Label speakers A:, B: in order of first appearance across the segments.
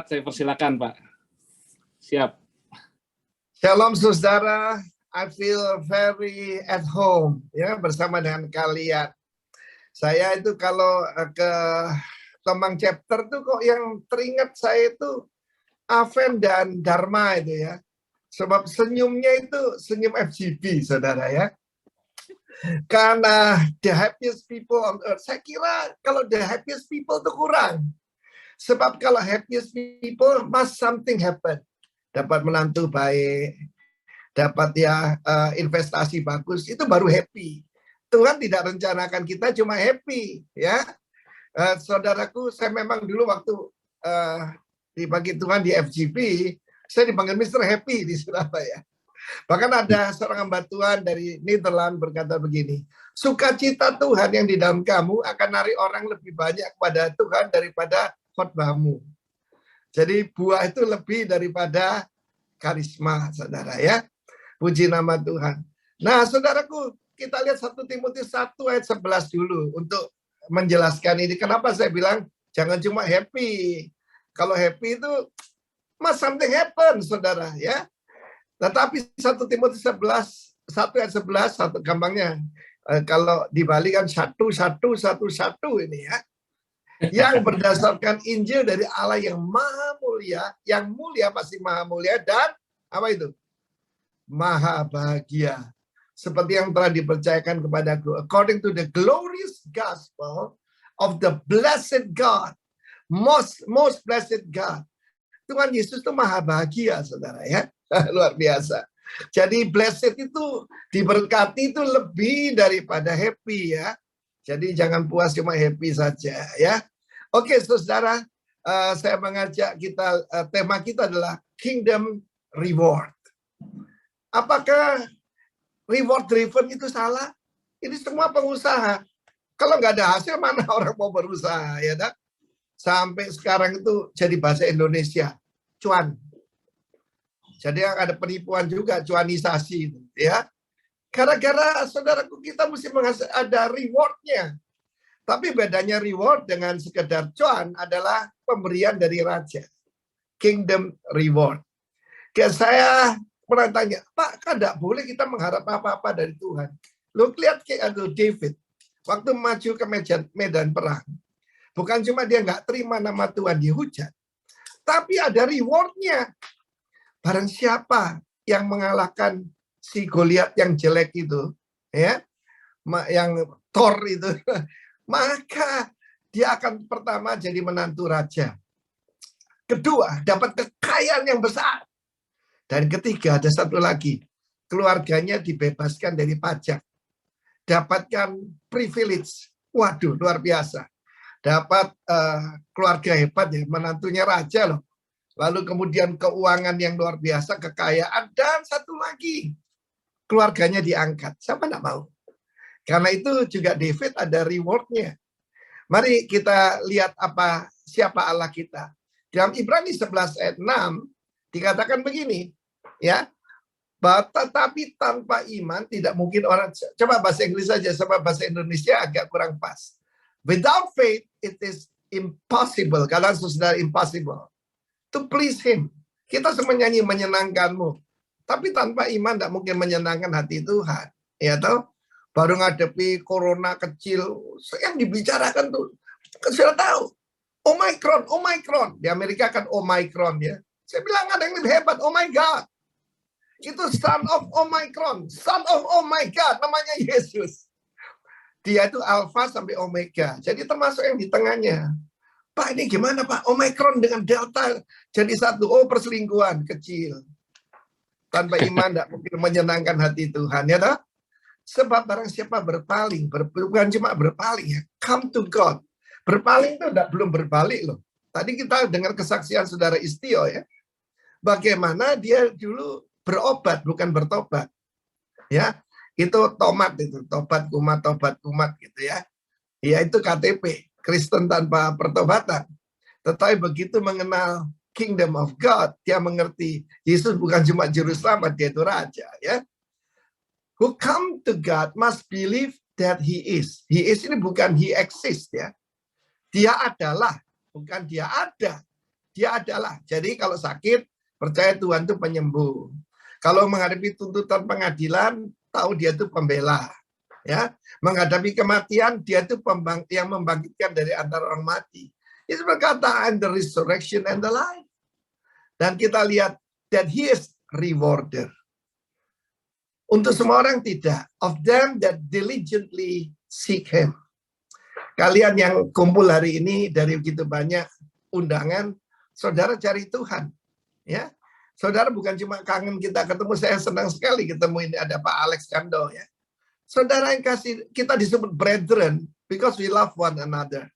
A: Pak, saya persilakan Pak. Siap.
B: Shalom saudara, I feel very at home ya bersama dengan kalian. Saya itu kalau ke Tomang chapter tuh kok yang teringat saya itu Aven dan Dharma itu ya. Sebab senyumnya itu senyum FGP saudara ya. Karena the happiest people on earth, saya kira kalau the happiest people itu kurang. Sebab kalau happiest people must something happen. Dapat menantu baik, dapat ya investasi bagus, itu baru happy. Tuhan tidak rencanakan kita cuma happy ya. Saudaraku, saya memang dulu waktu dibagi Tuhan di FGP, saya dipanggil Mr. Happy di Surabaya. Bahkan ada seorang hamba Tuhan dari Nederland berkata begini, sukacita Tuhan yang di dalam kamu akan narik orang lebih banyak kepada Tuhan daripada khotbahmu. Jadi buah itu lebih daripada karisma, saudara ya. Puji nama Tuhan. Nah, saudaraku, kita lihat 1 Timotius 1 ayat 11 dulu untuk menjelaskan ini. Kenapa saya bilang jangan cuma happy. Kalau happy itu must something happen, saudara ya. Tetapi 1 Timotius 1 ayat 11, satu gampangnya. Kalau dibalikan 1 ini ya. Yang berdasarkan Injil dari Allah yang maha mulia, yang mulia pasti maha mulia, dan apa itu? Maha bahagia. Seperti yang telah dipercayakan kepadaku. According to the glorious gospel of the blessed God. Most blessed God. Tuhan Yesus itu maha bahagia, saudara ya. Luar biasa. Jadi blessed itu diberkati itu lebih daripada happy ya. Jadi jangan puas cuma happy saja ya. Oke saudara, saya mengajak kita, tema kita adalah Kingdom Reward. Apakah reward driven itu salah? Ini semua pengusaha. Kalau nggak ada hasil mana orang mau berusaha ya dak? Sampai sekarang itu jadi bahasa Indonesia, cuan. Jadi ada penipuan juga, cuanisasi itu ya. Gara-gara saudaraku kita mesti ada rewardnya. Tapi bedanya reward dengan sekedar cuan adalah pemberian dari raja. Kingdom reward. Kayak saya pernah tanya, Pak, kan tidak boleh kita mengharap apa-apa dari Tuhan. Lu lihat kayak David, waktu maju ke medan perang. Bukan cuma dia nggak terima nama Tuhan dihujat, tapi ada rewardnya. Barang siapa yang mengalahkan si Goliat yang jelek itu, ya, yang Thor itu, maka dia akan pertama jadi menantu raja. Kedua, dapat kekayaan yang besar. Dan ketiga, ada satu lagi, keluarganya dibebaskan dari pajak. Dapatkan privilege. Waduh, luar biasa. Dapat keluarga hebat ya, menantunya raja loh. Lalu kemudian keuangan yang luar biasa, kekayaan, dan satu lagi, keluarganya diangkat. Siapa enggak mau? Karena itu juga David ada rewardnya. Mari kita lihat siapa Allah kita. Dalam Ibrani 11 ayat 6 dikatakan begini, ya. Tetapi tanpa iman tidak mungkin orang. Coba bahasa Inggris saja, sebab bahasa Indonesia agak kurang pas. Without faith it is impossible. Kalian sudah impossible to please him. Kita semua nyanyi menyenangkanmu. Tapi tanpa iman tidak mungkin menyenangkan hati Tuhan. Ya toh? Baru ngadepi corona kecil, yang dibicarakan tuh, sudah tahu. Omicron. Di Amerika kan Omicron ya. Saya bilang ada yang lebih hebat, oh my God. Itu son of Omicron. Son of oh my God, namanya Yesus. Dia itu Alpha sampai Omega. Jadi termasuk yang di tengahnya. Pak ini gimana Pak? Omicron dengan Delta jadi satu. Oh perselingkuhan kecil. Tanpa iman tidak mungkin menyenangkan hati Tuhan. Ya toh? Sebab barang siapa berpaling, bukan cuma berpaling ya. Come to God. Berpaling itu belum berbalik loh. Tadi kita dengar kesaksian saudara Istio ya. Bagaimana dia dulu berobat bukan bertobat. Ya. Itu tobat kumat gitu ya. Ya itu KTP. Kristen tanpa pertobatan. Tetapi begitu mengenal Kingdom of God, dia mengerti Yesus bukan cuma juru selamat, dia itu raja ya. Who come to God must believe that he is. He is ini bukan he exists ya. Dia adalah, bukan dia ada. dia adalah. Jadi kalau sakit, percaya Tuhan itu penyembuh. Kalau menghadapi tuntutan pengadilan, tahu dia itu pembela. Ya, menghadapi kematian, dia itu yang membangkitkan dari antara orang mati. Itu berkata, and the resurrection and the life. Dan kita lihat that he is rewarder. Untuk semua orang tidak. Of them that diligently seek him. Kalian yang kumpul hari ini dari begitu banyak undangan, saudara cari Tuhan. Ya, saudara bukan cuma kangen kita ketemu, saya senang sekali ketemu ini ada Pak Alex Kando ya. Saudara yang kasih, kita disebut brethren because we love one another.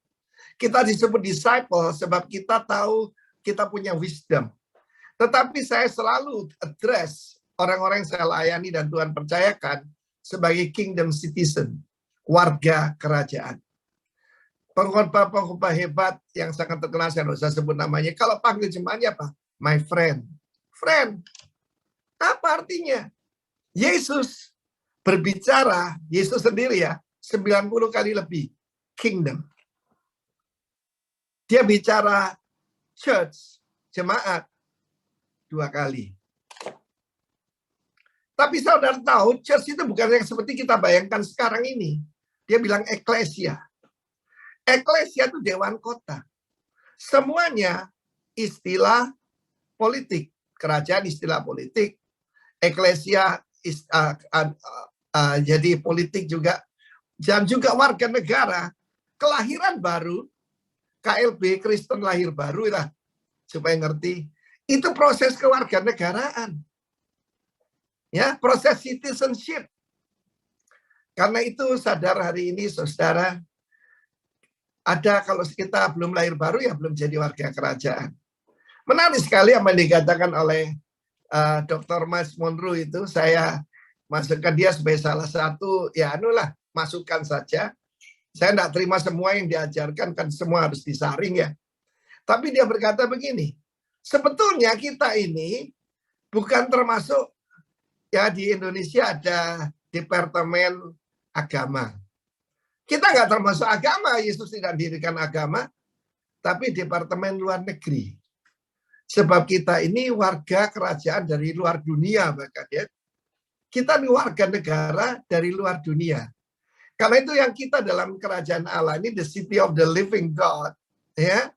B: Kita disebut disciple sebab kita tahu kita punya wisdom. Tetapi saya selalu address orang-orang yang saya layani dan Tuhan percayakan sebagai kingdom citizen, warga kerajaan. Pengkhotbah hebat yang sangat terkenal, saya tidak usah sebut namanya. Kalau panggil jemaatnya apa? My friend. Friend. Apa artinya? Yesus berbicara, Yesus sendiri ya, 90 kali lebih. Kingdom. Dia bicara church, jemaat, 2 kali. Tapi saudara tahu, church itu bukan yang seperti kita bayangkan sekarang ini. Dia bilang eklesia. Eklesia itu dewan kota. Semuanya istilah politik. Kerajaan istilah politik. Eklesia jadi politik juga. Dan juga warga negara. Kelahiran baru. KLB, Kristen lahir baru lah. Supaya ngerti. Itu proses kewarganegaraan. Ya, proses citizenship. Karena itu sadar hari ini saudara, ada kalau kita belum lahir baru ya belum jadi warga kerajaan. Menarik sekali apa yang dikatakan oleh Dr. Miles Monroe itu, saya masukkan dia sebagai salah satu, ya anulah, masukkan saja. Saya tidak terima semua yang diajarkan, kan semua harus disaring ya. Tapi dia berkata begini, sebetulnya kita ini bukan termasuk, ya di Indonesia ada Departemen Agama. Kita nggak termasuk agama, Yesus tidak dirikan agama, tapi Departemen Luar Negeri. Sebab kita ini warga kerajaan dari luar dunia, bahkan ya. Kita ini warga negara dari luar dunia. Karena itu yang kita dalam kerajaan Allah ini, the city of the living God. Ya,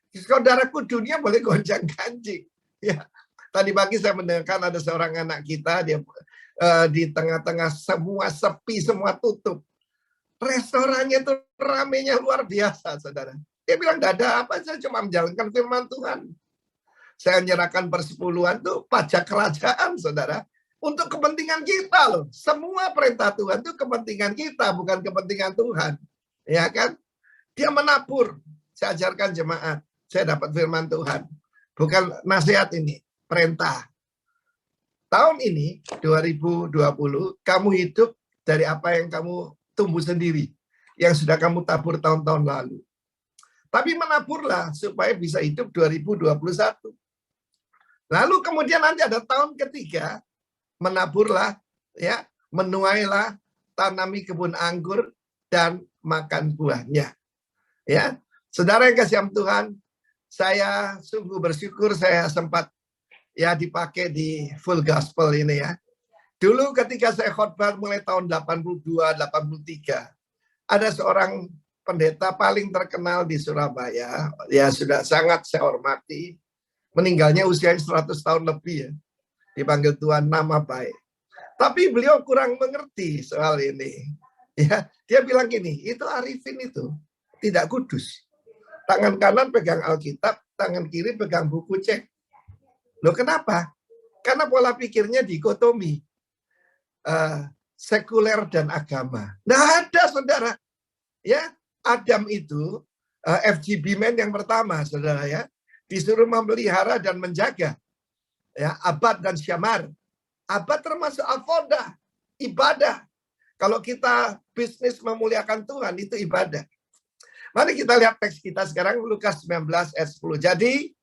B: saudaraku, dunia boleh gonjang-ganjing. Ya. Tadi pagi saya mendengarkan ada seorang anak kita, dia di tengah-tengah semua sepi, semua tutup. Restorannya itu ramenya luar biasa, saudara. Dia bilang, tidak ada apa, saya cuma menjalankan firman Tuhan. Saya menyerahkan persepuluhan itu pajak kerajaan, saudara. Untuk kepentingan kita loh. Semua perintah Tuhan itu kepentingan kita, bukan kepentingan Tuhan. Ya kan? Dia menabur. Saya ajarkan jemaat. Saya dapat firman Tuhan. Bukan nasihat ini. Perintah. Tahun ini 2020 kamu hidup dari apa yang kamu tumbuh sendiri, yang sudah kamu tabur tahun-tahun lalu. Tapi menaburlah supaya bisa hidup 2021. Lalu kemudian nanti ada tahun ketiga, menaburlah, ya, menuailah, tanami kebun anggur dan makan buahnya. Ya, saudara yang kasih Tuhan, saya sungguh bersyukur saya sempat ya dipakai di Full Gospel ini ya. Dulu ketika saya khotbah mulai tahun 82-83, ada seorang pendeta paling terkenal di Surabaya, ya sudah sangat saya hormati, meninggalnya usia 100 tahun lebih ya, dipanggil Tuhan nama baik. Tapi beliau kurang mengerti soal ini. Ya, dia bilang gini, itu Arifin itu tidak kudus. Tangan kanan pegang Alkitab, tangan kiri pegang buku cek. Loh kenapa? Karena pola pikirnya dikotomi. Sekuler dan agama. Nah ada saudara. Ya, Adam itu FGB man yang pertama saudara ya. Disuruh memelihara dan menjaga. Ya, Abad dan Syamar. Abad termasuk avodah. Ibadah. Kalau kita bisnis memuliakan Tuhan itu ibadah. Mari kita lihat teks kita sekarang Lukas 19 ayat 10. Jadi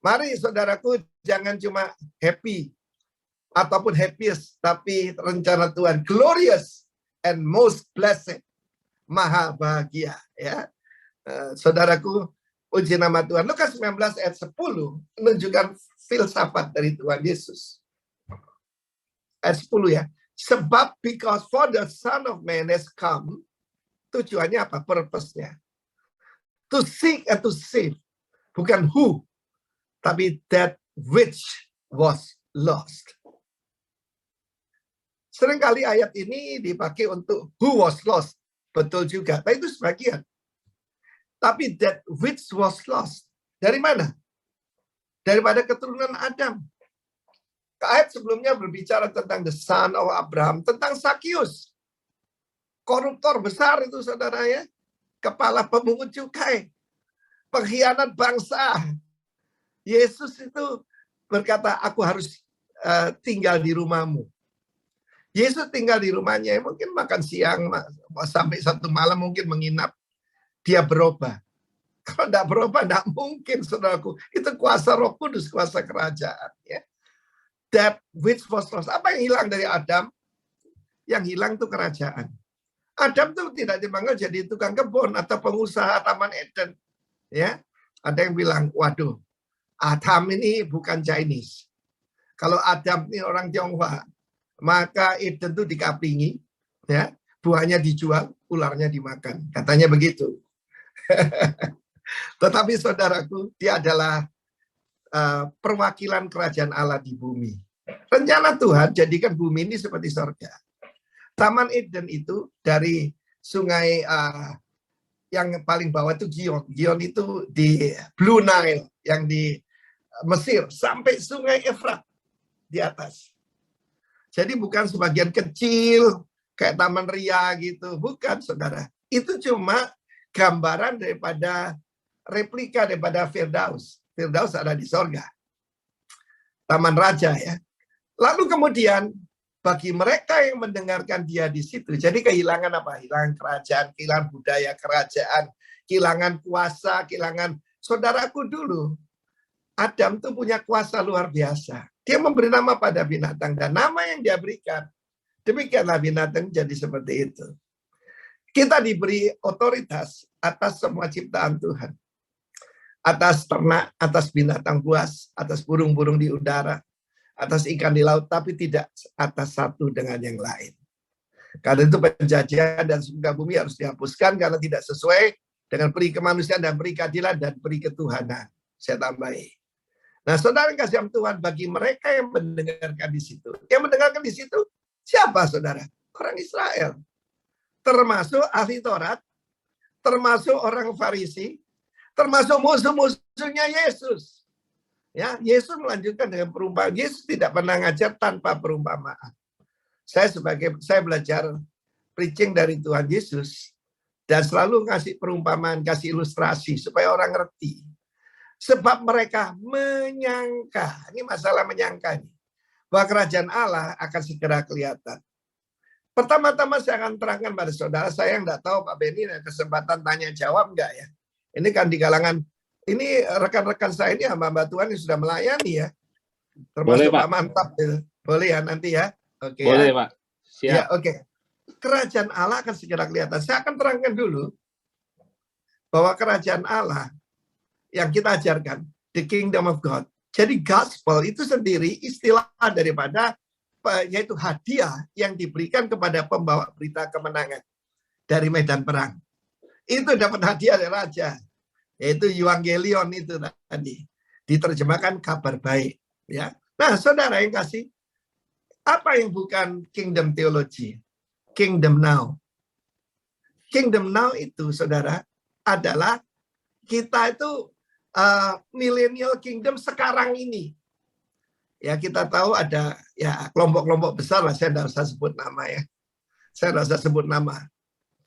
B: mari saudaraku jangan cuma happy ataupun happiest, tapi rencana Tuhan glorious and most blessed, maha bahagia ya. Saudaraku, Puji nama Tuhan. Lukas 19 ayat 10 menunjukkan filsafat dari Tuhan Yesus. Ayat 10 ya. Sebab because for the Son of Man has come. Tujuannya apa? Purpose-nya. To seek and to save. Bukan who. Tapi that which was lost. Seringkali ayat ini dipakai untuk who was lost. Betul juga. Tapi itu sebagian. Tapi that which was lost. Dari mana? Daripada keturunan Adam. Ayat sebelumnya berbicara tentang the son of Abraham. Tentang Sakius. Koruptor besar itu saudara ya. Kepala pemungut cukai. Pengkhianat bangsa. Yesus itu berkata, aku harus tinggal di rumahmu. Yesus tinggal di rumahnya. Mungkin makan siang. Sampai satu malam mungkin menginap. Dia berubah. Kalau tidak berubah, tidak mungkin, saudaraku. Itu kuasa Roh Kudus, kuasa kerajaan. Ya. That which was lost. Apa yang hilang dari Adam? Yang hilang itu kerajaan. Adam itu tidak dipanggil jadi tukang kebun atau pengusaha Taman Eden. Ya, ada yang bilang, waduh, Adam ini bukan Chinese. Kalau Adam ini orang Tionghoa, maka Eden itu dikaplingi, ya, buahnya dijual, ularnya dimakan. Katanya begitu. Tetapi saudaraku, dia adalah perwakilan kerajaan Allah di bumi. Rencana Tuhan jadikan bumi ini seperti surga. Taman Eden itu dari sungai yang paling bawah itu Gion. Gion itu di Blue Nile yang di Mesir sampai sungai Efrat di atas. Jadi bukan sebagian kecil kayak Taman Ria gitu, bukan saudara. Itu cuma gambaran daripada replika daripada Firdaus. Firdaus ada di sorga. Taman Raja ya. Lalu kemudian bagi mereka yang mendengarkan dia di situ, jadi kehilangan apa? Kehilangan kerajaan, kehilangan budaya kerajaan, kehilangan kuasa, kehilangan. Saudaraku dulu, Adam tuh punya kuasa luar biasa. Dia memberi nama pada binatang dan nama yang dia berikan. Demikianlah binatang jadi seperti itu. Kita diberi otoritas atas semua ciptaan Tuhan. Atas ternak, atas binatang buas, atas burung-burung di udara, atas ikan di laut, tapi tidak atas satu dengan yang lain. Karena itu penjajahan dan surga bumi harus dihapuskan karena tidak sesuai dengan peri kemanusiaan dan peri keadilan dan peri ketuhanan. Saya tambahi. Nah, saudara yang kasih Tuhan, bagi mereka yang mendengarkan di situ. Yang mendengarkan di situ, siapa saudara? Orang Israel. Termasuk ahli Taurat, termasuk orang Farisi, termasuk musuh-musuhnya Yesus. Ya, Yesus melanjutkan dengan perumpamaan. Yesus tidak pernah ngajar tanpa perumpamaan. Saya belajar preaching dari Tuhan Yesus dan selalu kasih perumpamaan, kasih ilustrasi supaya orang ngerti. Sebab mereka menyangka, ini masalah menyangka nih, bahwa kerajaan Allah akan segera kelihatan. Pertama-tama saya akan terangkan pada saudara, saya yang tidak tahu Pak Benny ada kesempatan tanya jawab enggak ya. Ini kan di kalangan, ini rekan-rekan saya ini hamba Tuhan yang sudah melayani ya. Termasuk
A: Boleh, Pak.
B: Pak Mantap. Boleh ya nanti ya. Oke.
A: Boleh,
B: ya.
A: Pak. Siap.
B: Ya, oke. Kerajaan Allah akan segera kelihatan. Saya akan terangkan dulu bahwa kerajaan Allah yang kita ajarkan, the kingdom of God. Jadi gospel itu sendiri istilah daripada yaitu hadiah yang diberikan kepada pembawa berita kemenangan dari medan perang. Itu dapat hadiah dari raja, yaitu Evangelion itu tadi. Diterjemahkan kabar baik. Ya. Nah, saudara yang kasih, apa yang bukan kingdom theology? Kingdom now. Kingdom now itu, saudara, adalah kita itu millennial kingdom sekarang ini. Ya, kita tahu ada ya kelompok-kelompok besar lah, saya tidak usah sebut nama ya. Saya tidak usah sebut nama.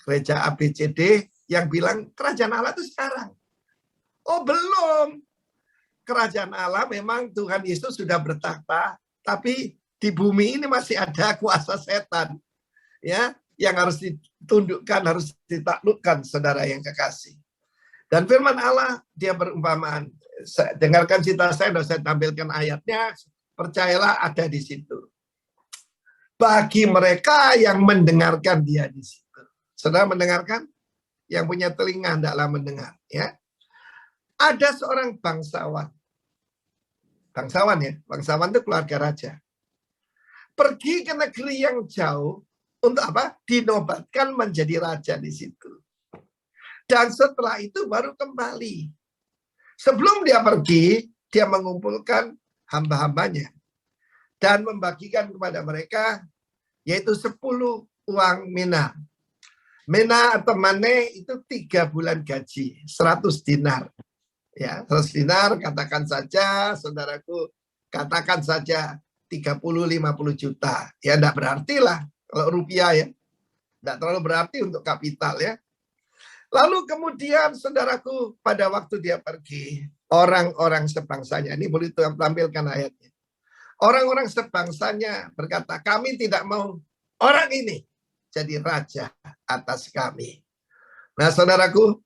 B: Gereja ABCD yang bilang kerajaan Allah itu sekarang. Oh, belum. Kerajaan Allah memang Tuhan Yesus sudah bertakhta, tapi di bumi ini masih ada kuasa setan. Ya, yang harus ditundukkan, harus ditaklukkan, saudara yang kekasih. Dan firman Allah, dia berumpamaan. Dengarkan cerita saya, sudah saya tampilkan ayatnya, percayalah ada di situ. Bagi mereka yang mendengarkan dia di situ. Saudara mendengarkan? Yang punya telinga hendaklah mendengar. Ya. Ada seorang bangsawan. Bangsawan ya, bangsawan itu keluarga raja. Pergi ke negeri yang jauh untuk apa? Dinobatkan menjadi raja di situ. Dan setelah itu baru kembali. Sebelum dia pergi, dia mengumpulkan hamba-hambanya dan membagikan kepada mereka yaitu 10 uang mina. Mina atau mane itu 3 bulan gaji, 100 dinar. Ya, 100 dinar katakan saja, saudaraku, katakan saja 30-50 juta. Ya, enggak berarti lah kalau rupiah ya. Enggak terlalu berarti untuk kapital ya. Lalu kemudian saudaraku, pada waktu dia pergi, orang-orang sebangsanya, ini boleh tampilkan ayatnya. Orang-orang sebangsanya berkata, kami tidak mau orang ini jadi raja atas kami. Nah saudaraku,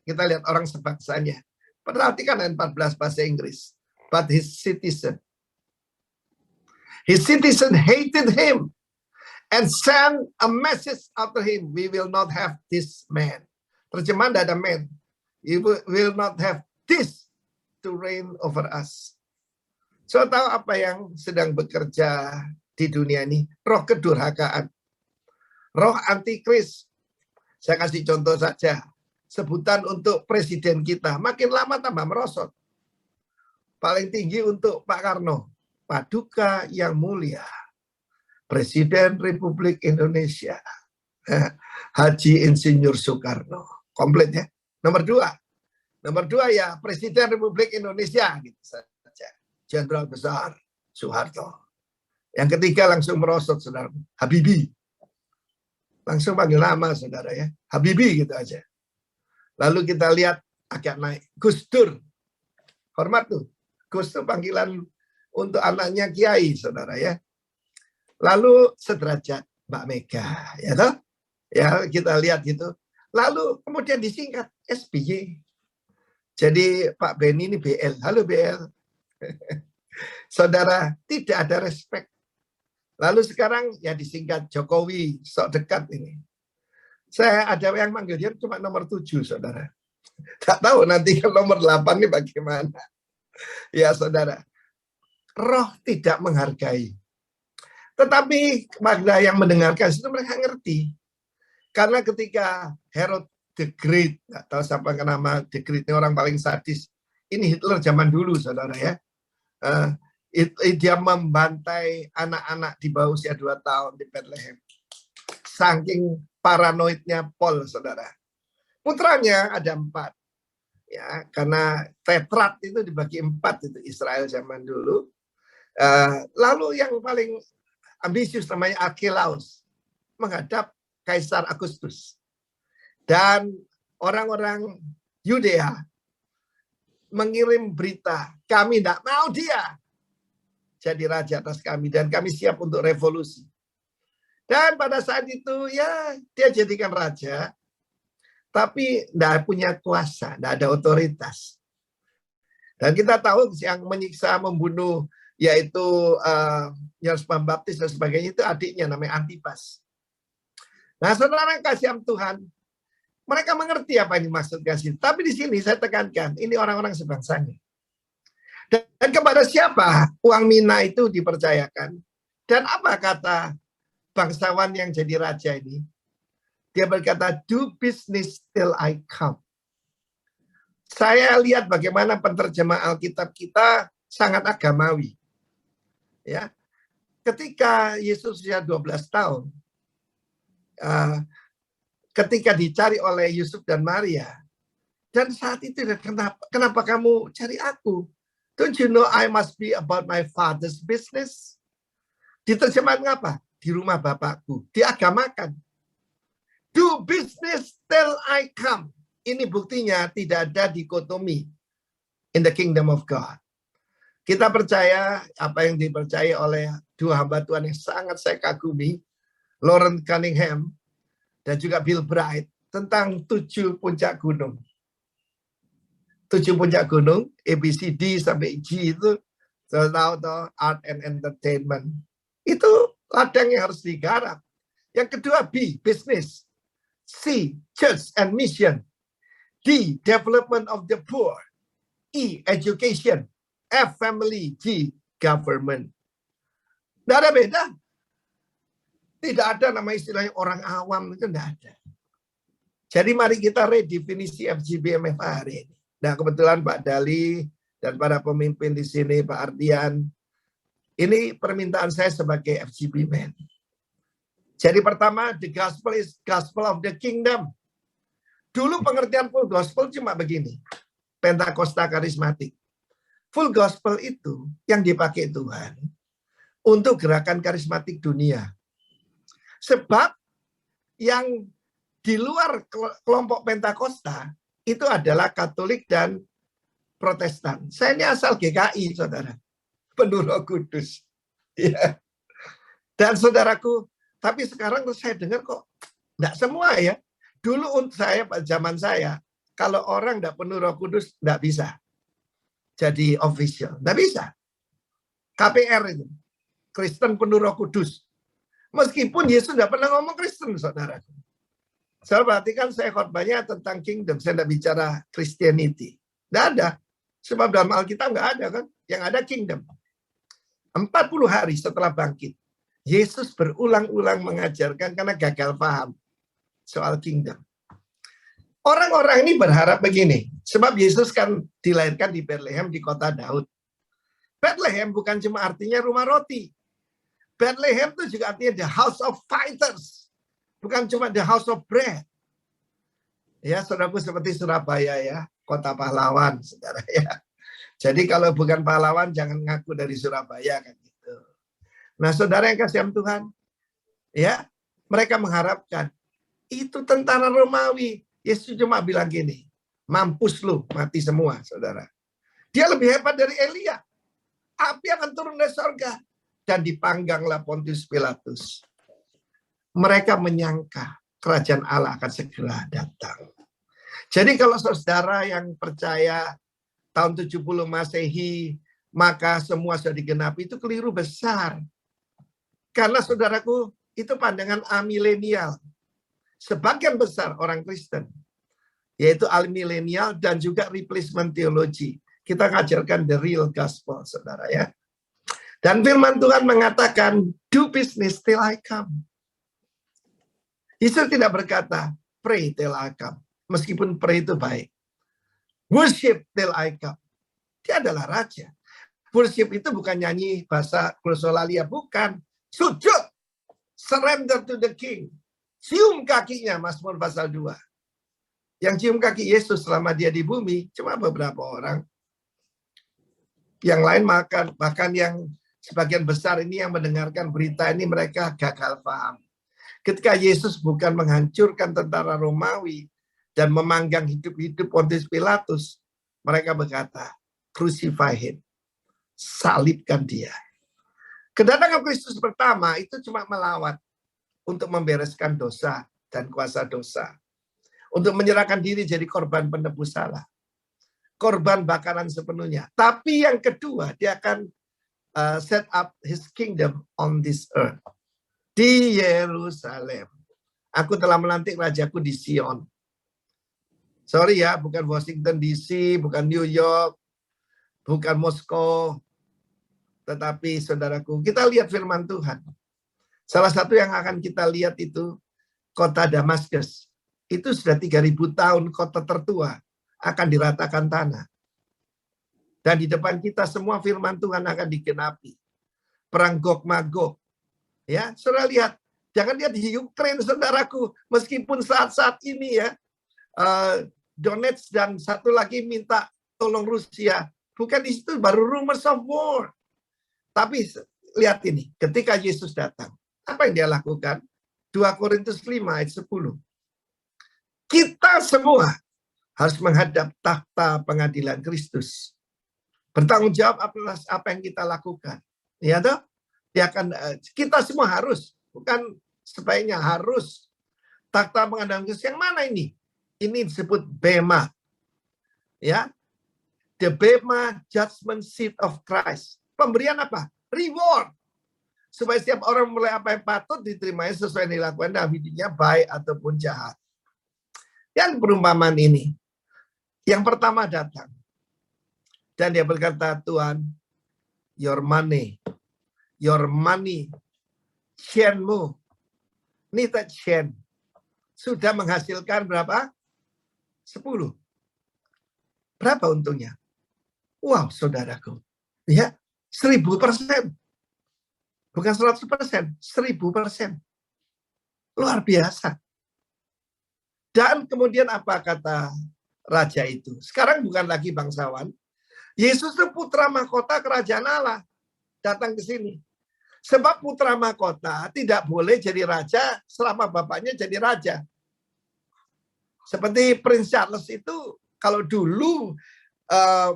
B: kita lihat orang sebangsanya. Perhatikan ayat 14 bahasa Inggris. But his citizen hated him and sent a message after him. We will not have this man. Terjemahan tidak ada man. You will not have this to reign over us. So tahu apa yang sedang bekerja di dunia ini? Roh kedurhakaan. Roh antikris. Saya kasih contoh saja. Sebutan untuk presiden kita. Makin lama tambah merosot. Paling tinggi untuk Pak Karno. Paduka yang mulia. Presiden Republik Indonesia. Haji Insinyur Soekarno. Komplit ya. Nomor 2. Nomor 2 ya Presiden Republik Indonesia. Gitu saja. Jenderal Besar Soeharto. Yang ketiga langsung merosot, saudara. Habibie. Langsung panggil nama, saudara ya. Habibie gitu aja. Lalu kita lihat agak naik. Gus Dur. Hormat tuh. Gus Dur panggilan untuk anaknya Kiai, saudara ya. Lalu sederajat Mbak Mega. Ya toh? Ya kita lihat gitu. Lalu kemudian disingkat SBY. Jadi Pak Beni ini BL. Halo BL. Saudara, tidak ada respect. Lalu sekarang ya disingkat Jokowi. Sok dekat ini. Saya ada yang manggil dia cuma nomor 7, saudara. Tak tahu nanti kalau nomor 8 ini bagaimana. Ya, saudara. Roh tidak menghargai. Tetapi kepada yang mendengarkan itu mereka ngerti. Karena ketika Herod the Great, tak tahu siapa nama the Great, ini orang paling sadis. Ini Hitler zaman dulu, saudara ya. Dia membantai anak-anak di bawah usia 2 tahun di Bethlehem. Saking paranoidnya Paul, saudara. Putranya ada 4. Ya, karena tetrat itu dibagi 4 itu Israel zaman dulu. Lalu yang paling ambisius namanya Archelaus menghadap Kaisar Agustus. Dan orang-orang Yudea mengirim berita, kami tidak mau dia jadi raja atas kami dan kami siap untuk revolusi. Dan pada saat itu ya dia jadikan raja, tapi tidak punya kuasa, tidak ada otoritas. Dan kita tahu yang menyiksa, membunuh, yaitu Yohanes Pembaptis dan sebagainya, itu adiknya namanya Antipas. Nah saudara kasih Tuhan, mereka mengerti apa yang dimaksud kasih. Tapi di sini saya tekankan, ini orang-orang sebangsanya. Dan kepada siapa uang mina itu dipercayakan? Dan apa kata bangsawan yang jadi raja ini? Dia berkata, do business till I come. Saya lihat bagaimana penerjemah Alkitab kita sangat agamawi. Ya, ketika Yesus usia 12 tahun, ketika dicari oleh Yusuf dan Maria, dan saat itu kenapa kamu cari aku? Don't you know I must be about my father's business? Diterjemahkan apa? Di rumah bapakku, diagamakan. Do business till I come. Ini buktinya tidak ada dikotomi in the kingdom of God. Kita percaya apa yang dipercaya oleh 2 hamba Tuhan yang sangat saya kagumi, Lawrence Cunningham dan juga Bill Bright, tentang 7 puncak gunung. 7 puncak gunung, ABCD sampai G itu, tahu art and entertainment. Itu ladang yang harus digarap. Yang kedua B, business. C, church and mission. D, development of the poor. E, education. F, family. G, government. Tidak ada beda. Tidak ada nama istilahnya orang awam, itu tidak ada. Jadi mari kita redefinisi FGBMF hari ini. Nah, kebetulan Pak Dali dan para pemimpin di sini, Pak Ardian, ini permintaan saya sebagai FGB man. Jadi pertama, the gospel is gospel of the kingdom. Dulu pengertian full gospel cuma begini. Pentakosta karismatik. Full gospel itu yang dipakai Tuhan untuk gerakan karismatik dunia. Sebab yang di luar kelompok Pentakosta itu adalah Katolik dan Protestan. Saya ini asal GKI, saudara. Penuh Roh Kudus. Ya. Dan saudaraku, tapi sekarang saya dengar kok enggak semua ya. Dulu untuk saya, zaman saya, kalau orang enggak penuh Roh Kudus, enggak bisa jadi official. Enggak bisa. KPR itu. Kristen penuh Roh Kudus. Meskipun Yesus enggak pernah ngomong Kristen, saudaraku. Saya perhatikan saya khotbahnya tentang kingdom. Saya enggak bicara Christianity. Enggak ada. Sebab dalam Alkitab enggak ada kan. Yang ada kingdom. 40 hari setelah bangkit. Yesus berulang-ulang mengajarkan karena gagal paham soal kingdom. Orang-orang ini berharap begini. Sebab Yesus kan dilahirkan di Bethlehem di kota Daud. Bethlehem bukan cuma artinya rumah roti. Bethlehem itu juga artinya the house of fighters. Bukan cuma the house of bread. Ya, saudaraku seperti Surabaya ya. Kota pahlawan, saudara ya. Jadi kalau bukan pahlawan jangan ngaku dari Surabaya kan gitu. Nah, saudara yang kasih Tuhan, ya, mereka mengharapkan itu tentara Romawi. Yesus cuma bilang gini, mampus lu, mati semua, saudara. Dia lebih hebat dari Elia. Api akan turun dari surga dan dipangganglah Pontius Pilatus. Mereka menyangka kerajaan Allah akan segera datang. Jadi kalau saudara yang percaya tahun 70 Masehi, maka semua sudah digenapi, itu keliru besar. Karena saudaraku, itu pandangan amilenial. Sebagian besar orang Kristen, yaitu amilenial dan juga replacement theology. Kita ngajarkan the real gospel, saudara ya. Dan firman Tuhan mengatakan, do business till I come. Yesus tidak berkata, pray till I come. Meskipun pray itu baik. Worship till I come. Dia adalah raja. Worship itu bukan nyanyi bahasa glosolalia, bukan. Sujud. Surrender to the king. Cium kakinya, Mazmur pasal 2. Yang cium kaki Yesus selama dia di bumi, cuma beberapa orang. Yang lain bahkan yang sebagian besar ini yang mendengarkan berita ini mereka gagal paham. Ketika Yesus bukan menghancurkan tentara Romawi dan memanggang hidup-hidup Pontius Pilatus, mereka berkata, crucify him, salibkan dia. Kedatangan Kristus pertama itu cuma melawat untuk membereskan dosa dan kuasa dosa. Untuk menyerahkan diri jadi korban penebus salah. Korban bakaran sepenuhnya. Tapi yang kedua, dia akan set up his kingdom on this earth. Di Yerusalem. Aku telah melantik rajaku di Sion. Sorry ya, bukan Washington DC, bukan New York, bukan Moskow. Tetapi saudaraku, kita lihat firman Tuhan. Salah satu yang akan kita lihat itu kota Damaskus. Itu sudah 3.000 tahun kota tertua akan diratakan tanah. Dan di depan kita semua firman Tuhan akan digenapi. Perang Gog-Magog. Ya, saudara lihat, jangan lihat di Ukraine, saudaraku, meskipun saat-saat ini ya, Donetsk dan satu lagi minta tolong Rusia, bukan di situ baru rumors of war. Tapi lihat ini, ketika Yesus datang, apa yang dia lakukan? 2 Korintus 5 ayat 10. Kita semua harus menghadap takhta pengadilan Kristus. Bertanggung jawab apa yang kita lakukan. Ya toh? Dia akan, kita semua harus, bukan sebaiknya harus. Takhta pengadilan Kristus yang mana ini? Ini disebut Bema. Ya. The Bema Judgment Seat of Christ. Pemberian apa? Reward. Supaya setiap orang mulai apa yang patut diterimanya sesuai yang dilakukan dalam hidupnya, baik ataupun jahat. Yang perumpamaan ini. Yang pertama datang. Dan dia berkata, Tuhan, your money, chainmu, knitted chain, sudah menghasilkan berapa? 10. Berapa untungnya? Wow, saudaraku. Ya, 1000%. Bukan 100%, 1000%. Luar biasa. Dan kemudian apa kata raja itu? Sekarang bukan lagi bangsawan. Yesus itu putra mahkota kerajaan Allah. Datang ke sini. Sebab putra mahkota tidak boleh jadi raja selama bapaknya jadi raja. Seperti Prince Charles itu, kalau dulu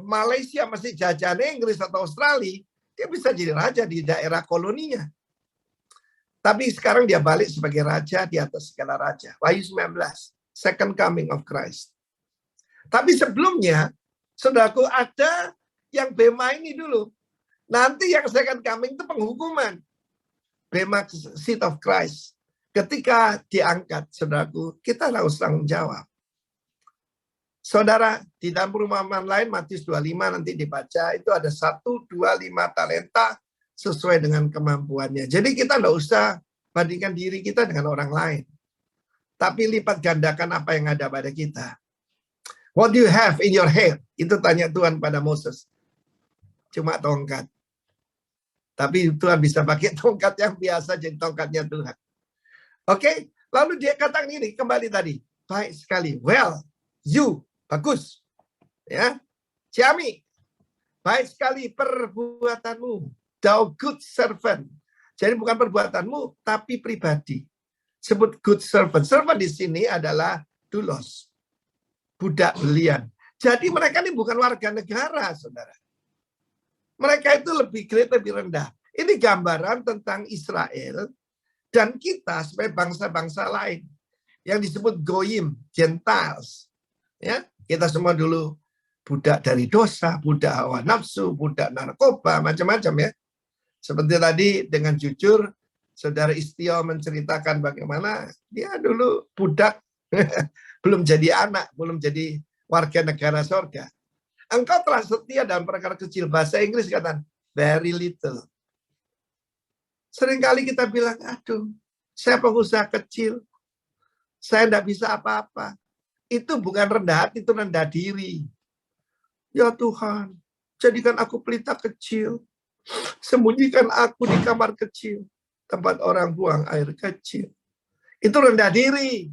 B: Malaysia masih jajahan Inggris atau Australia, dia bisa jadi raja di daerah koloninya. Tapi sekarang dia balik sebagai raja di atas segala raja. Wahyu 19, Second Coming of Christ. Tapi sebelumnya, saudaraku, ada yang bema ini dulu. Nanti yang second coming itu penghukuman. Bema seat of Christ. Ketika diangkat, saudaraku, kita harus tanggung jawab. Saudara, di dalam perumpamaan lain, Matius 25 nanti dibaca, itu ada 1, 2, 5 talenta sesuai dengan kemampuannya. Jadi kita tidak usah bandingkan diri kita dengan orang lain. Tapi lipat gandakan apa yang ada pada kita. What do you have in your hand? Itu tanya Tuhan pada Moses. Cuma tongkat. Tapi Tuhan bisa pakai tongkat yang biasa jadi tongkatnya Tuhan. Oke, lalu dia katakan ini kembali tadi. Baik sekali. Well, you, bagus. Ya. Ciami, baik sekali perbuatanmu. Thou good servant. Jadi bukan perbuatanmu, tapi pribadi. Sebut good servant. Servant di sini adalah doulos. Budak belian. Jadi mereka ini bukan warga negara, saudara. Mereka itu lebih grade, lebih rendah. Ini gambaran tentang Israel dan kita sebagai bangsa-bangsa lain yang disebut Goyim, Gentiles. Ya, kita semua dulu budak dari dosa, budak hawa nafsu, budak narkoba, macam-macam ya. Seperti tadi dengan jujur, saudara Istio menceritakan bagaimana dia dulu budak, belum jadi anak, belum jadi warga negara surga. Engkau telah setia dalam perkara kecil. Bahasa Inggris kata very little. Seringkali kita bilang, aduh, saya pengusaha kecil. Saya tidak bisa apa-apa. Itu bukan rendah hati, itu rendah diri. Ya Tuhan, jadikan aku pelita kecil. Sembunyikan aku di kamar kecil. Tempat orang buang air kecil. Itu rendah diri.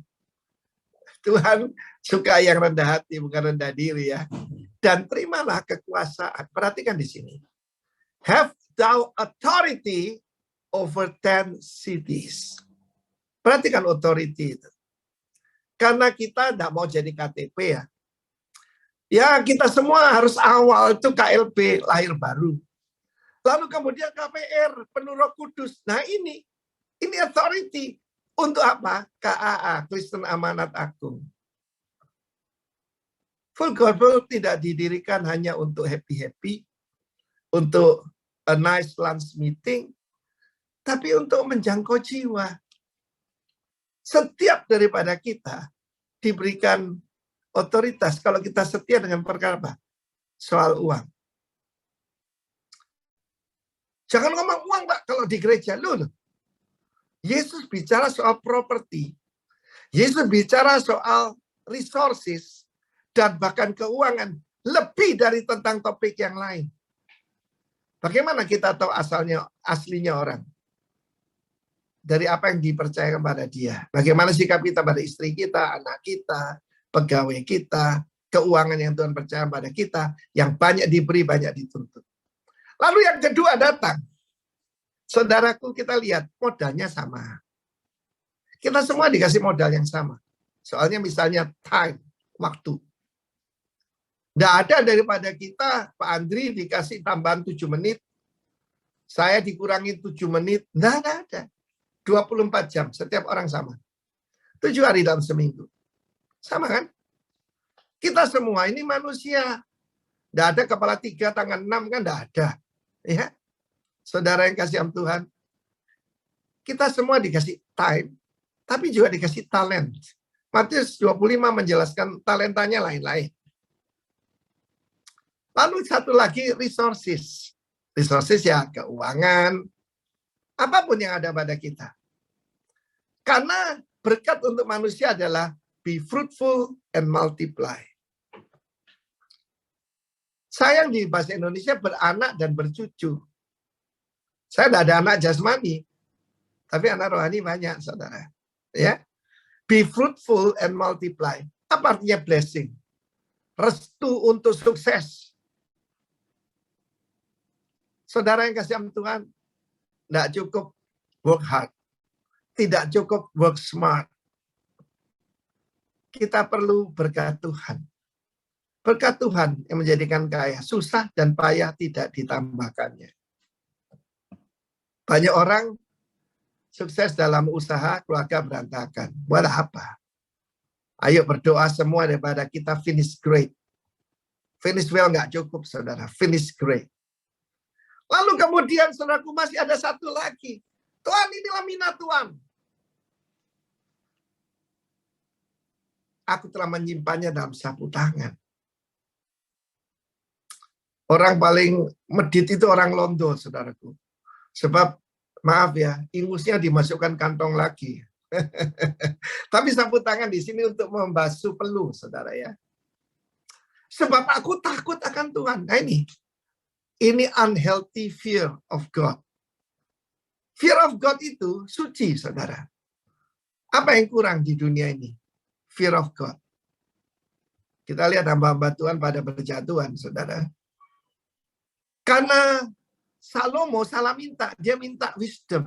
B: Tuhan suka yang rendah hati, bukan rendah diri ya. Dan terimalah kekuasaan. Perhatikan di sini. Have thou authority over 10 cities. Perhatikan authority itu. Karena kita tidak mau jadi KTP ya. Ya kita semua harus awal itu KLB, lahir baru. Lalu kemudian KPR, penuh Roh Kudus. Nah ini authority. Untuk apa? KAA, Kristen Amanat Agung. Full Gospel tidak didirikan hanya untuk happy-happy, untuk a nice lunch meeting, tapi untuk menjangkau jiwa. Setiap daripada kita diberikan otoritas kalau kita setia dengan perkara apa? Soal uang. Jangan ngomong uang, Pak, kalau di gereja. Loh. Yesus bicara soal properti. Yesus bicara soal resources dan bahkan keuangan lebih dari tentang topik yang lain. Bagaimana kita tahu aslinya orang? Dari apa yang dipercayakan pada dia. Bagaimana sikap kita pada istri kita, anak kita, pegawai kita, keuangan yang Tuhan percaya pada kita, yang banyak diberi, banyak dituntut. Lalu yang kedua datang. Saudaraku, kita lihat modalnya sama. Kita semua dikasih modal yang sama. Soalnya misalnya time, waktu. Tidak ada daripada kita, Pak Andri dikasih tambahan 7 menit, saya dikurangi 7 menit, tidak ada. 24 jam, setiap orang sama. 7 hari dalam seminggu. Sama kan? Kita semua ini manusia. Tidak ada kepala 3, tangan 6, kan tidak ada. Ya. Saudara yang kasih Tuhan, kita semua dikasih time, tapi juga dikasih talent. Matius 25 menjelaskan talentanya lain-lain. Lalu satu lagi resources. Resources ya keuangan, apapun yang ada pada kita. Karena berkat untuk manusia adalah be fruitful and multiply. Saya yang di bahasa Indonesia beranak dan bercucu. Saya tidak ada anak jasmani, tapi anak rohani banyak, saudara. Ya, be fruitful and multiply. Apa artinya blessing? Restu untuk sukses. Saudara yang kasih Tuhan, tidak cukup work hard, tidak cukup work smart. Kita perlu berkat Tuhan. Berkat Tuhan yang menjadikan kaya, susah dan payah tidak ditambahkannya. Banyak orang sukses dalam usaha, keluarga berantakan. Buat apa? Ayo berdoa semua daripada kita finish great. Finish well nggak cukup, saudara. Finish great. Lalu kemudian, saudaraku, masih ada satu lagi. Tuhan, inilah minat Tuhan. Aku telah menyimpannya dalam sapu tangan. Orang paling medit itu orang Londo, saudaraku. Sebab, maaf ya, ingusnya dimasukkan kantong lagi. Tapi sapu tangan di sini untuk membasuh peluh, saudara ya. Sebab aku takut akan Tuhan. Nah ini unhealthy fear of God. Fear of God itu suci, saudara. Apa yang kurang di dunia ini? Fear of God. Kita lihat hamba-hamba Tuhan pada berjatuhan, saudara. Karena Salomo salah minta, dia minta wisdom.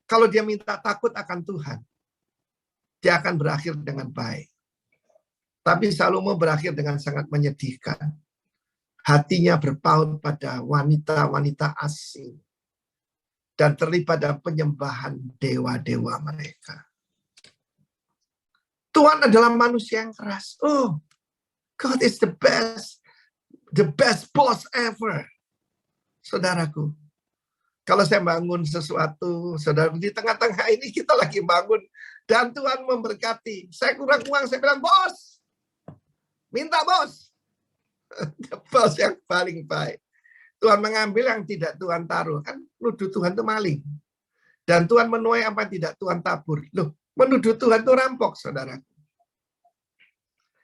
B: Kalau dia minta takut akan Tuhan, dia akan berakhir dengan baik. Tapi Salomo berakhir dengan sangat menyedihkan. Hatinya berpaut pada wanita-wanita asing. Dan terlibat dalam penyembahan dewa-dewa mereka. Tuhan adalah manusia yang keras. Oh, God is the best boss ever. Saudaraku, kalau saya bangun sesuatu, saudara, di tengah-tengah ini kita lagi bangun, dan Tuhan memberkati. Saya kurang uang, saya bilang, bos, minta bos. Bos yang paling baik. Tuhan mengambil yang tidak Tuhan taruh. Kan nuduh Tuhan itu maling. Dan Tuhan menuai apa yang tidak Tuhan tabur. Loh, menuduh Tuhan itu rampok, saudara.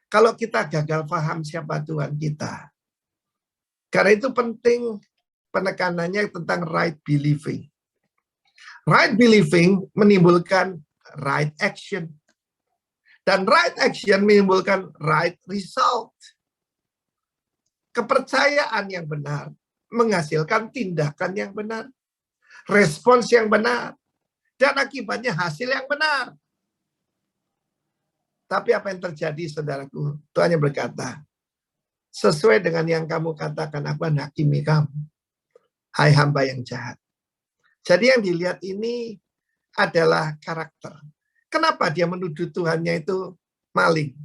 B: Kalau kita gagal paham siapa Tuhan kita. Karena itu penting penekanannya tentang right believing. Right believing menimbulkan right action. Dan right action menimbulkan right result. Kepercayaan yang benar menghasilkan tindakan yang benar. Respons yang benar. Dan akibatnya hasil yang benar. Tapi apa yang terjadi, saudaraku? Tuhan yang berkata, sesuai dengan yang kamu katakan, aku akan hakimi kamu. Hai hamba yang jahat. Jadi yang dilihat ini adalah karakter. Kenapa dia menuduh Tuhannya itu maling?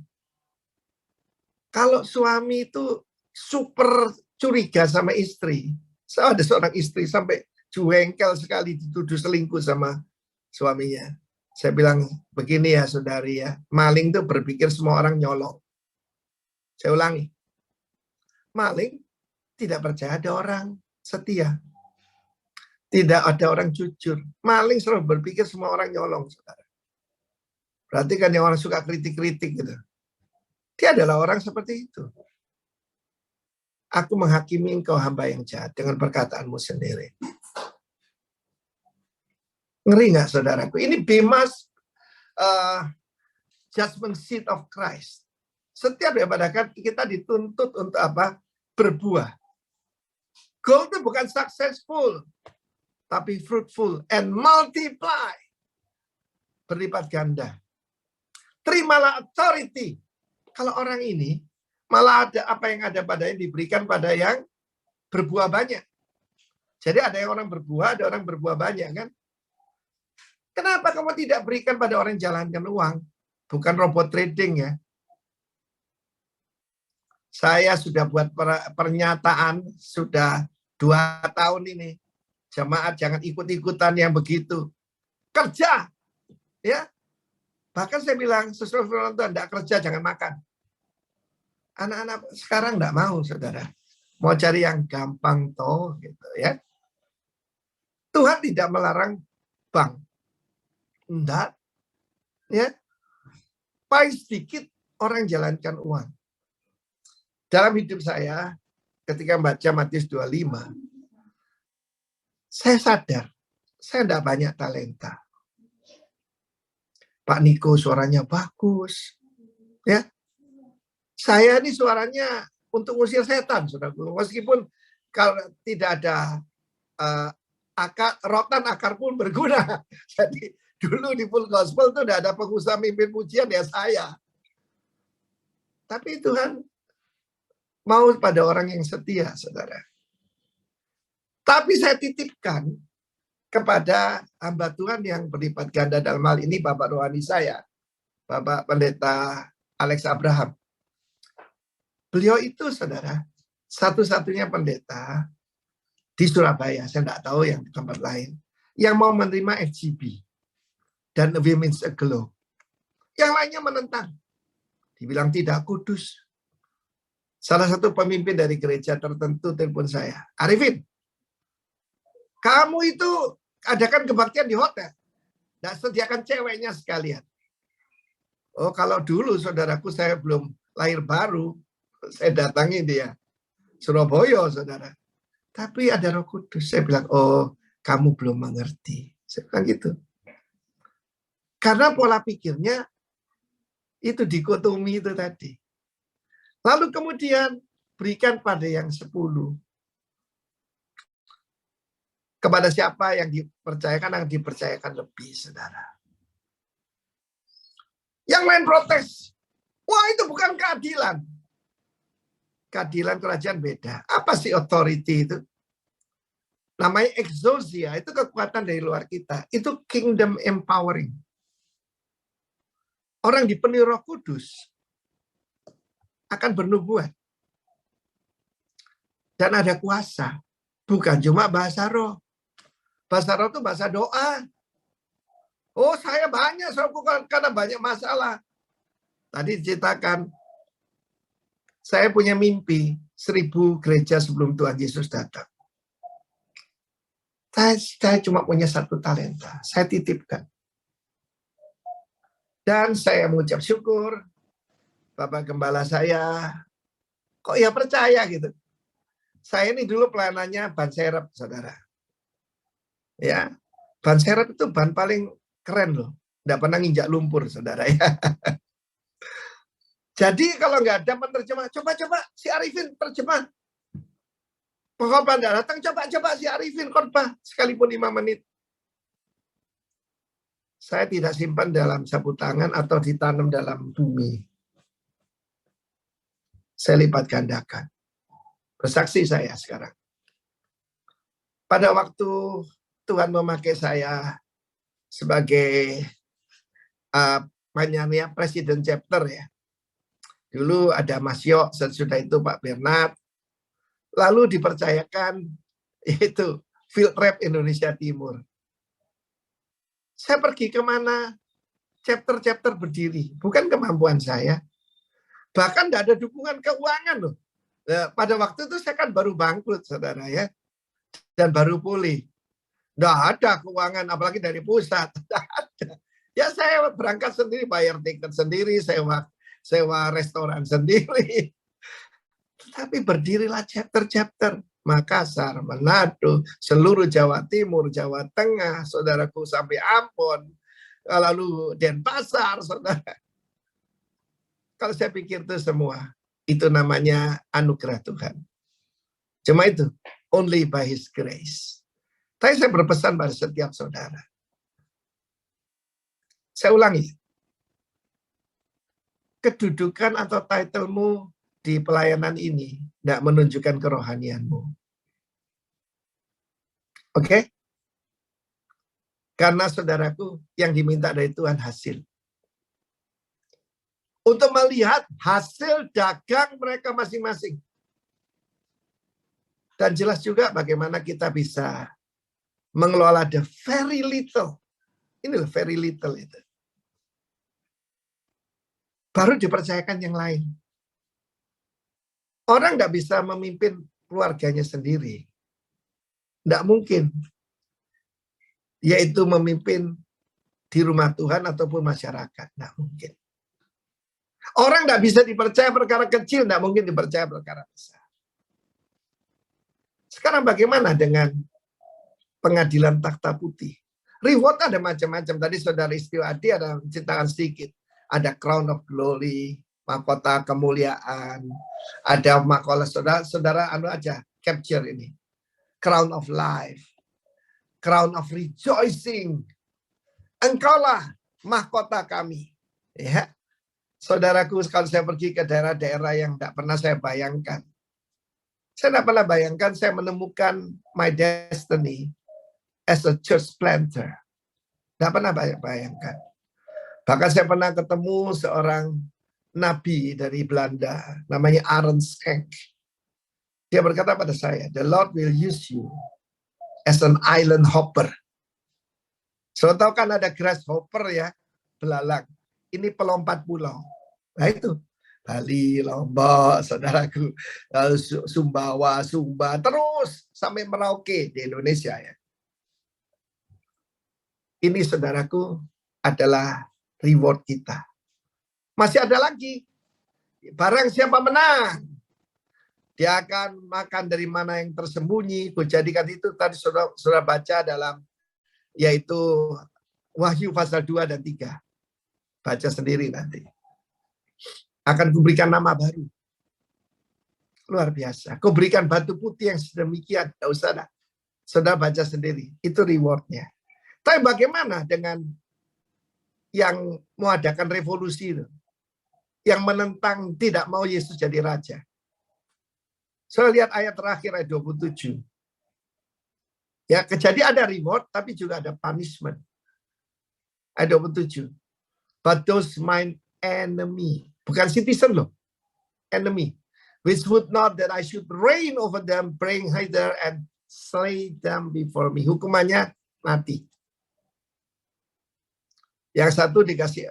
B: Kalau suami itu super curiga sama istri. Saya ada seorang istri sampai jengkel sekali dituduh selingkuh sama suaminya. Saya bilang, begini ya saudari ya, maling itu berpikir semua orang nyolong. Saya ulangi. Maling tidak percaya ada orang setia. Tidak ada orang jujur. Maling selalu berpikir semua orang nyolong, saudara. Berarti kan yang orang suka kritik-kritik gitu. Dia adalah orang seperti itu. Aku menghakimi engkau hamba yang jahat dengan perkataanmu sendiri. Ngeri nggak, saudaraku? Ini Bimas judgment seat of Christ. Setiap daripada kita dituntut untuk apa? Berbuah. Goal itu bukan successful, tapi fruitful and multiply. Berlipat ganda. Terimalah authority. Kalau orang ini, malah ada apa yang ada padanya diberikan pada yang berbuah banyak. Jadi ada yang orang berbuah, ada orang berbuah banyak kan? Kenapa kamu tidak berikan pada orang yang jalankan uang? Bukan robot trading ya. Saya sudah buat pernyataan sudah 2 tahun ini. Jemaat jangan ikut-ikutan yang begitu. Kerja. Ya. Bahkan saya bilang, sesuai firman Tuhan, tidak kerja jangan makan. Anak-anak sekarang enggak mau, saudara. Mau cari yang gampang toh, gitu ya. Tuhan tidak melarang bank. Enggak, ya. Paling sedikit orang jalankan uang. Dalam hidup saya, ketika baca Matius 25, saya sadar, saya enggak banyak talenta. Pak Niko suaranya bagus, ya. Saya ini suaranya untuk ngusir setan, saudaraku. Meskipun kalau tidak ada rotan akar pun berguna. Jadi dulu di Full Gospel itu tidak ada pengusaha mimpin pujian ya saya. Tapi Tuhan mau pada orang yang setia, saudara. Tapi saya titipkan kepada hamba Tuhan yang berlipat ganda dalam hal ini Bapak rohani saya, Bapak Pendeta Alex Abraham. Beliau itu, saudara, satu-satunya pendeta di Surabaya, saya tidak tahu yang di tempat lain, yang mau menerima FGB dan Women's Aglow. Yang lainnya menentang. Dibilang tidak kudus. Salah satu pemimpin dari gereja tertentu telepon saya, Arifin, kamu itu adakan kebaktian di hotel. Tidak sediakan ceweknya sekalian. Oh, kalau dulu saudaraku saya belum lahir baru, saya datangi dia. Surabaya, saudara. Tapi ada Roh Kudus. Saya bilang, oh, kamu belum mengerti. Saya bilang gitu. Karena pola pikirnya itu dikotomi itu tadi. Lalu kemudian berikan pada yang 10. Kepada siapa yang dipercayakan, yang dipercayakan lebih, saudara. Yang lain protes. Wah, itu bukan keadilan. Keadilan kerajaan beda. Apa sih authority itu? Namanya exousia, itu kekuatan dari luar kita. Itu kingdom empowering. Orang dipenuhi Roh Kudus akan bernubuat. Dan ada kuasa. Bukan cuma bahasa roh. Bahasa roh itu bahasa doa. Oh, saya banyak karena banyak masalah. Tadi diceritakan, saya punya mimpi 1000 gereja sebelum Tuhan Yesus datang. Saya cuma punya 1 talenta. Saya titipkan. Dan saya mengucap syukur. Bapak Gembala saya, kok ya percaya gitu. Saya ini dulu pelayanannya ban serep, saudara. Ya, ban serep itu ban paling keren loh. Nggak pernah nginjak lumpur, saudara ya. Jadi kalau nggak ada penerjemah, coba-coba si Arifin terjemah. Pokoknya nggak datang, coba-coba si Arifin khotbah sekalipun 5 menit. Saya tidak simpan dalam sapu tangan atau ditanam dalam bumi. Saya lipat gandakan. Bersaksi saya sekarang. Pada waktu Tuhan memakai saya sebagai presiden chapter ya. Dulu ada Mas Yok, sesudah itu Pak Bernard. Lalu dipercayakan itu Field Rep Indonesia Timur. Saya pergi kemana, chapter-chapter berdiri. Bukan kemampuan saya. Bahkan tidak ada dukungan keuangan loh. Nah, pada waktu itu saya kan baru bangkrut, saudara ya. Dan baru pulih. Tidak ada keuangan, apalagi dari pusat. Tidak ada. Ya saya berangkat sendiri, bayar tiket sendiri, sewa restoran sendiri. Tapi berdirilah chapter-chapter. Makassar, Manado, seluruh Jawa Timur, Jawa Tengah, saudaraku sampai Ambon, lalu Denpasar, saudara. Kalau saya pikir itu semua, itu namanya anugerah Tuhan. Cuma itu, only by His grace. Tapi saya berpesan pada setiap saudara. Saya ulangi. Kedudukan atau titlemu di pelayanan ini tidak menunjukkan kerohanianmu. Oke? Karena saudaraku yang diminta dari Tuhan hasil. Untuk melihat hasil dagang mereka masing-masing. Dan jelas juga bagaimana kita bisa mengelola the very little. Ini very little itu. Baru dipercayakan yang lain. Orang tidak bisa memimpin keluarganya sendiri. Tidak mungkin. Yaitu memimpin di rumah Tuhan ataupun masyarakat. Tidak mungkin. Orang tidak bisa dipercaya perkara kecil, tidak mungkin dipercaya perkara besar. Sekarang bagaimana dengan pengadilan takhta putih? Reward ada macam-macam. Tadi saudara Istiwadi ada ceritakan sedikit. Ada crown of glory, mahkota kemuliaan, ada mahkota saudara anu aja capture ini. Crown of life, crown of rejoicing. Engkaulah mahkota kami. Ya. Saudaraku, kalau saya pergi ke daerah-daerah yang tidak pernah saya bayangkan. Saya tidak pernah bayangkan saya menemukan my destiny as a church planter. Tidak pernah bayangkan. Bahkan saya pernah ketemu seorang nabi dari Belanda, namanya Arend Schenk. Dia berkata pada saya, the Lord will use you as an island hopper. Saudara tahu kan ada grasshopper ya, belalang. Ini pelompat pulau. Nah itu, Bali, Lombok, saudaraku, Sumbawa, Sumba, terus sampai Merauke di Indonesia ya. Ini saudaraku adalah reward kita. Masih ada lagi. Barang siapa menang, dia akan makan dari mana yang tersembunyi. Kujadikan itu tadi saudara baca dalam, yaitu Wahyu pasal 2 dan 3. Baca sendiri nanti. Akan kuberikan nama baru. Luar biasa. Kuberikan batu putih yang sedemikian. Tidak usah dah. Saudara baca sendiri. Itu rewardnya. Tapi bagaimana dengan yang mengadakan revolusi itu? Yang menentang tidak mau Yesus jadi raja. Saya lihat ayat terakhir ayat 27. Ya, jadi ada reward tapi juga ada punishment. Ayat 27. But those mine enemy, bukan citizen loh, enemy, which would not that I should reign over them, bring hither and slay them before me. Hukumannya mati. Yang satu dikasih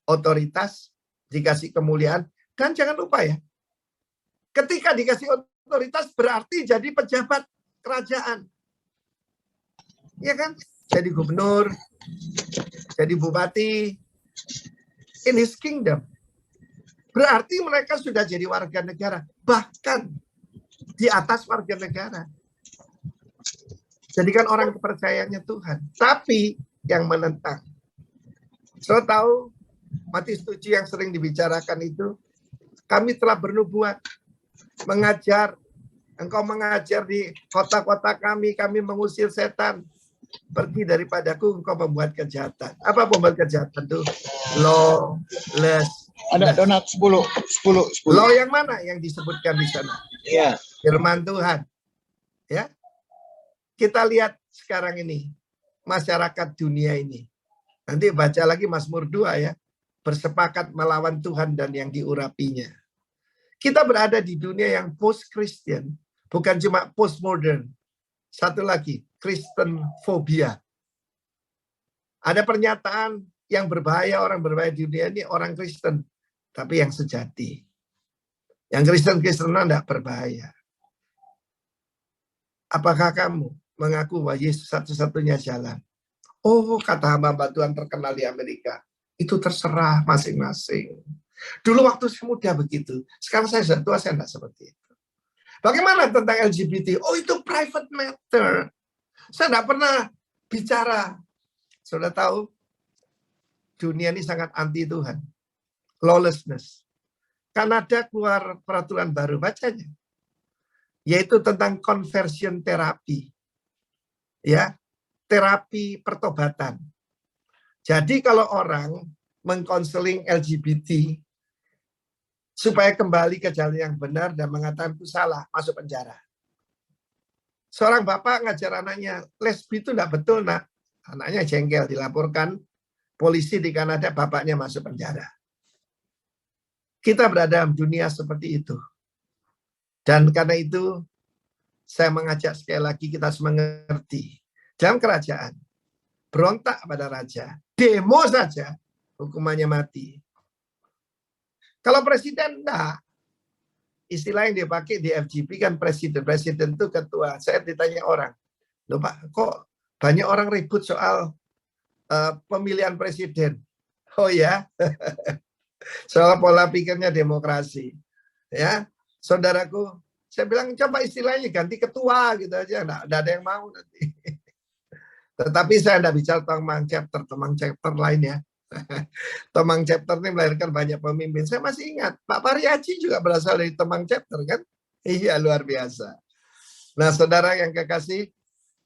B: otoritas, dikasih kemuliaan, dan jangan lupa ya, ketika dikasih otoritas berarti jadi pejabat kerajaan. Ya kan? Jadi gubernur, jadi bupati, in his kingdom. Berarti mereka sudah jadi warga negara, bahkan di atas warga negara. Jadikan orang kepercayaannya Tuhan. Tapi yang menentang. So tahu Matius 7 yang sering dibicarakan itu, kami telah bernubuat, mengajar, engkau mengajar di kota-kota kami mengusir setan. Pergi daripadaku, engkau membuat kejahatan. Apa membuat kejahatan tuh? Lawless.
C: Ada donat 10.
B: Law yang mana yang disebutkan di sana?
C: Iya.
B: Firman Tuhan. Ya. Kita lihat sekarang ini masyarakat dunia ini. Nanti baca lagi Mazmur 2 ya. Bersepakat melawan Tuhan dan yang diurapinya. Kita berada di dunia yang post-Christian, bukan cuma post-modern. Satu lagi, Kristen phobia. Ada pernyataan yang berbahaya, orang berbahaya di dunia ini orang Kristen, tapi yang sejati. Yang Kristen-Kristenan tidak berbahaya. Apakah kamu mengaku bahwa Yesus satu-satunya jalan? Oh, kata hamba Tuhan terkenal di Amerika. Itu terserah masing-masing. Dulu waktu saya muda begitu. Sekarang saya sudah tua, saya tidak seperti itu. Bagaimana tentang LGBT? Oh, itu private matter. Saya tidak pernah bicara. Sudah tahu, dunia ini sangat anti Tuhan. Lawlessness. Kanada keluar peraturan baru, bacanya. Yaitu tentang conversion therapy. Ya, terapi pertobatan. Jadi kalau orang mengkonseling LGBT supaya kembali ke jalan yang benar dan mengatakan itu salah, masuk penjara. Seorang bapak ngajar anaknya, lesbi itu tidak betul, nak. Anaknya jengkel, dilaporkan polisi di Kanada, bapaknya masuk penjara. Kita berada dalam dunia seperti itu. Dan karena itu, saya mengajak sekali lagi kita harus mengerti. Dalam kerajaan, berontak pada raja, demo saja, hukumannya mati. Kalau presiden enggak, istilah yang dipakai di FGP kan presiden. Presiden itu ketua. Saya ditanya orang, loh Pak, kok banyak orang ribut soal pemilihan presiden? Oh ya, soal pola pikirnya demokrasi. Ya, saudaraku, saya bilang coba istilahnya ganti ketua gitu aja. Nggak ada yang mau nanti. Tetapi saya tidak bicara Tomang chapter lain ya. Tomang chapter ini melahirkan banyak pemimpin. Saya masih ingat, Pak Pariaci juga berasal dari Tomang chapter kan? Iya, luar biasa. Nah, saudara yang kekasih,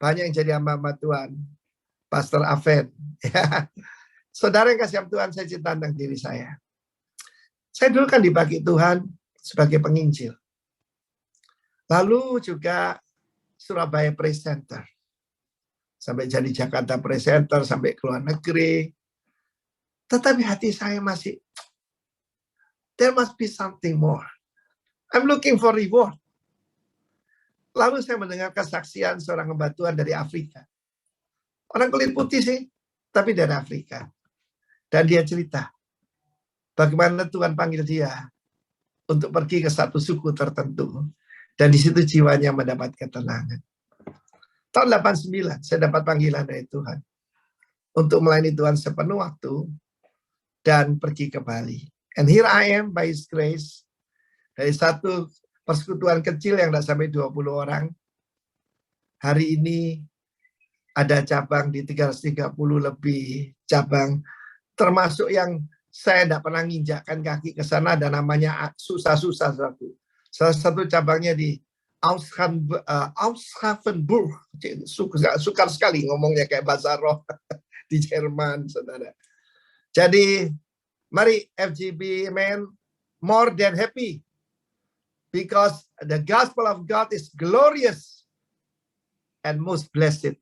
B: banyak yang jadi hamba-hamba Tuhan. Pastor Aven. Ya. Saudara yang kasih Tuhan, saya cerita tentang diri saya. Saya dulu kan dipakai Tuhan sebagai penginjil. Lalu juga Surabaya Praise Center. Sampai jadi Jakarta Praise Center, sampai ke luar negeri. Tetapi hati saya masih, there must be something more. I'm looking for reward. Lalu saya mendengar kesaksian seorang hamba Tuhan dari Afrika. Orang kulit putih sih, tapi dari Afrika. Dan dia cerita, bagaimana Tuhan panggil dia untuk pergi ke satu suku tertentu. Dan di situ jiwanya mendapat ketenangan. Tahun 89, saya dapat panggilan dari Tuhan. Untuk melayani Tuhan sepenuh waktu. Dan pergi ke Bali. And here I am by His grace. Dari satu persekutuan kecil yang tidak sampai 20 orang. Hari ini ada cabang di 330 lebih cabang. Termasuk yang saya tidak pernah nginjakkan kaki ke sana. Dan namanya susah-susah. Salah satu cabangnya di Auschaffenburg. Sukar sekali ngomongnya kayak bahasa roh di Jerman, saudara. Jadi, mari FGB men, more than happy. Because the gospel of God is glorious and most blessed.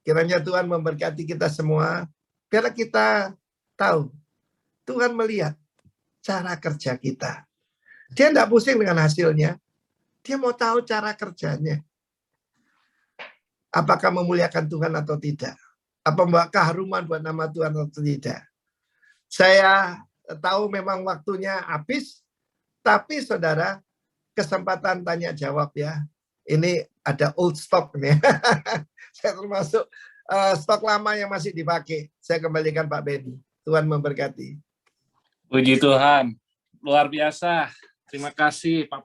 B: Kiranya Tuhan memberkati kita semua. Biar kita tahu, Tuhan melihat cara kerja kita. Dia tidak pusing dengan hasilnya. Dia mau tahu cara kerjanya. Apakah memuliakan Tuhan atau tidak? Apa membawa keharuman buat nama Tuhan atau tidak? Saya tahu memang waktunya habis, tapi saudara, kesempatan tanya jawab ya. Ini ada old stock nih. Saya termasuk stok lama yang masih dipakai. Saya kembalikan Pak Benny. Tuhan memberkati.
A: Puji Tuhan, luar biasa. Terima kasih Pak